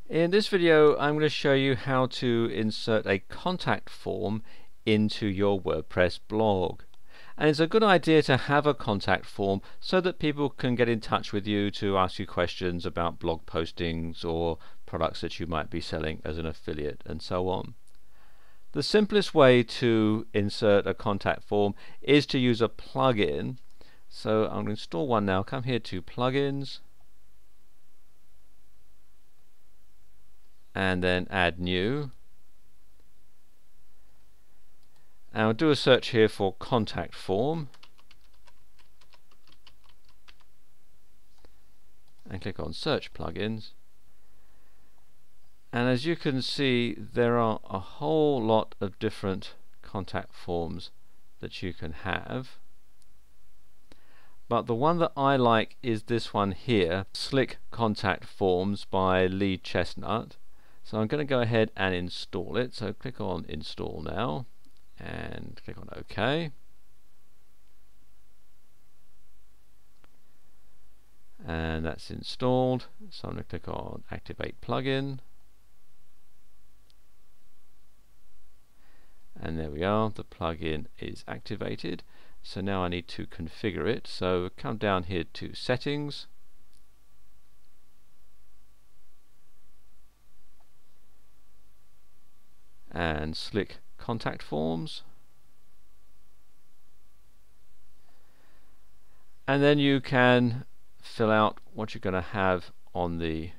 In this video, I'm going to show you how to insert a contact form into your WordPress blog. And it's a good idea to have a contact form so that people can get in touch with you to ask you questions about blog postings or products that you might be selling as an affiliate and so on. The simplest way to insert a contact form is to use a plugin. So I'm going to install one now. Come here to Plugins and then Add New. And I'll do a search here for contact form and click on Search Plugins. And as you can see, there are a whole lot of different contact forms that you can have. But the one that I like is this one here, Slick Contact Forms by Lee Chestnut. So I'm going to go ahead and install it. So click on Install now and click on OK. And that's installed. So I'm going to click on Activate Plugin. And there we are, the plugin is activated. So now I need to configure it. So come down here to Settings, and Slick Contact Forms, and then you can fill out what you're going to have on the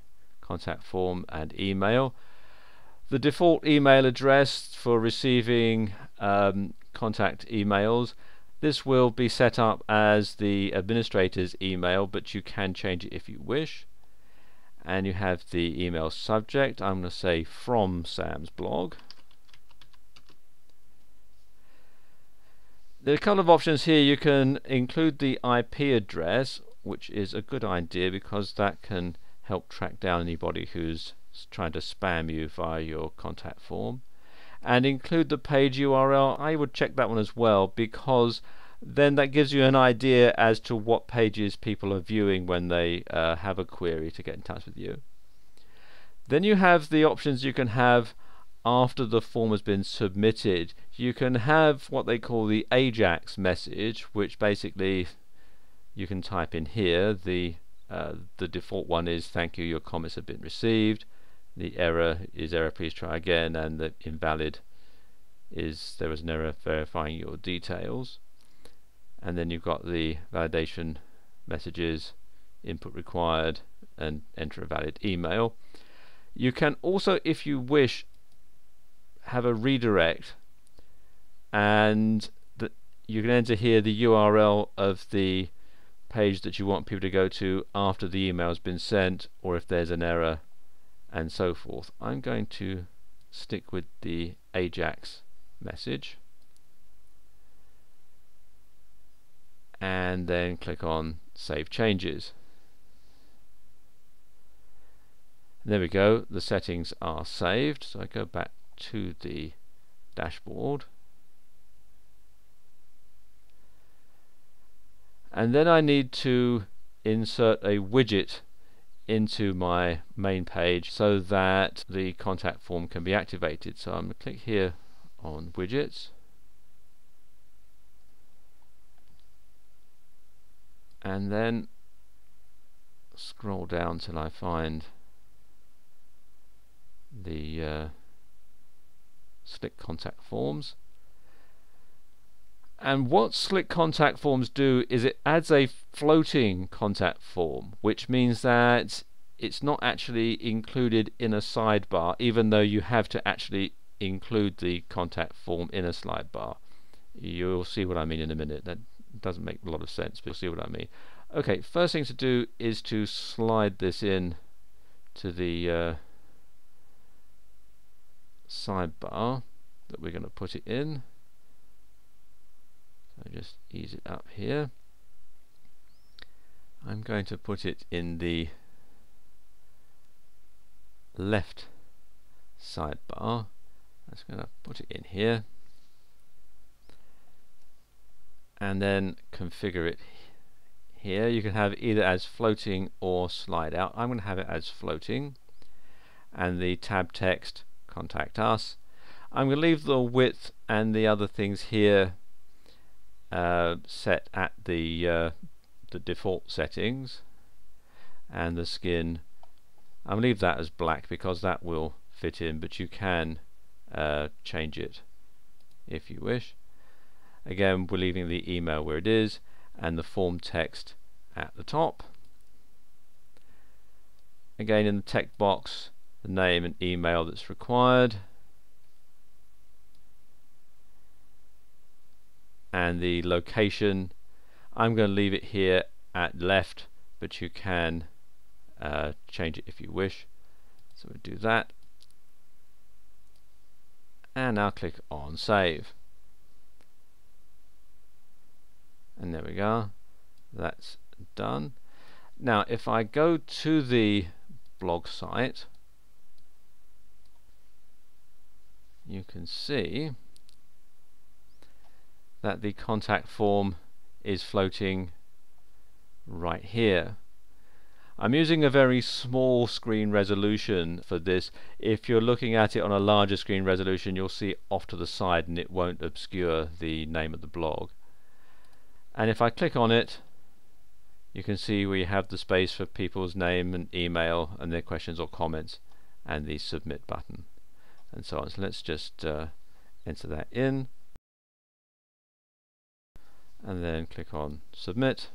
contact form and email. The default email address for receiving contact emails, this will be set up as the administrator's email, but you can change it if you wish. And you have the email subject. I'm going to say from Sam's blog. There are a couple of options here. You can include the IP address, which is a good idea because that can help track down anybody who's trying to spam you via your contact form, and include the page URL. I would check that one as well, because then that gives you an idea as to what pages people are viewing when they have a query to get in touch with you. Then you have the options you can have after the form has been submitted. You can have what they call the AJAX message, which basically you can type in here. The default one is "Thank you, your comments have been received." The error is "Error, please try again," and the invalid is "There was an error verifying your details." And then you've got the validation messages, "Input required," and "Enter a valid email." You can also, if you wish, have a redirect, and you can enter here the URL of the page that you want people to go to after the email has been sent, or if there's an error, and so forth. I'm going to stick with the AJAX message and then click on Save Changes. There we go, the settings are saved. So I go back to the dashboard, and then I need to insert a widget into my main page so that the contact form can be activated. So I'm going to click here on widgets, and then scroll down till I find the Slick Contact Forms. And what Slick Contact Forms do is it adds a floating contact form, which means that it's not actually included in a sidebar, even though you have to actually include the contact form in a sidebar. You'll see what I mean in a minute. That doesn't make a lot of sense, but you'll see what I mean. Okay, first thing to do is to slide this in to the sidebar that we're going to put it in. So just ease it up here. I'm going to put it in the left sidebar. I'm just going to put it in here and then configure it here. You can have either as floating or slide out. I'm going to have it as floating. and the tab text contact us. I'm going to leave the width and the other things here set at the default settings, and the skin I'll leave that as black because that will fit in, but you can change it if you wish. Again, we're leaving the email where it is and the form text at the top. Again, in the text box, the name and email that's required, and the location I'm going to leave it here at left, but you can change it if you wish. So we'll do that, and now click on save, and there we go, that's done. Now if I go to the blog site, you can see that the contact form is floating right here. I'm using a very small screen resolution for this. If you're looking at it on a larger screen resolution, you'll see it off to the side and it won't obscure the name of the blog. And if I click on it, you can see we have the space for people's name and email and their questions or comments, and the submit button and so on. So let's just enter that in and then click on submit.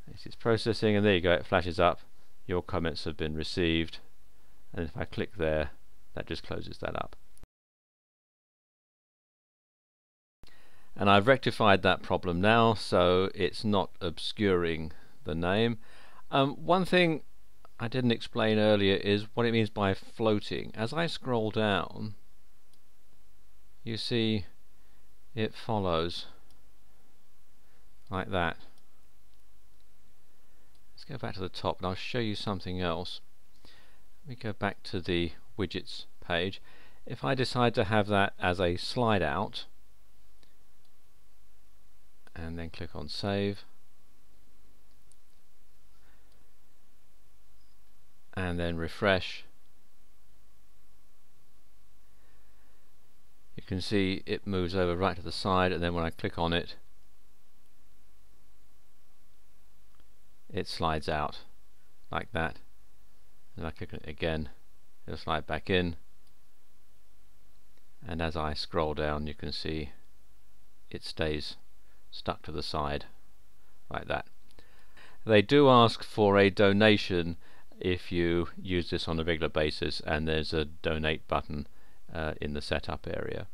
This is processing, and there you go, it flashes up, your comments have been received, and if I click there, that just closes that up. And I've rectified that problem now, so it's not obscuring the name. One thing I didn't explain earlier is what it means by floating. As I scroll down, you see it follows like that. Let's go back to the top and I'll show you something else. Let me go back to the widgets page. If I decide to have that as a slide out and then click on save and then refresh, you can see it moves over right to the side, and then when I click on it, it slides out like that, and I click on it again, it'll slide back in, and as I scroll down you can see it stays stuck to the side like that. They do ask for a donation if you use this on a regular basis, and there's a donate button in the setup area.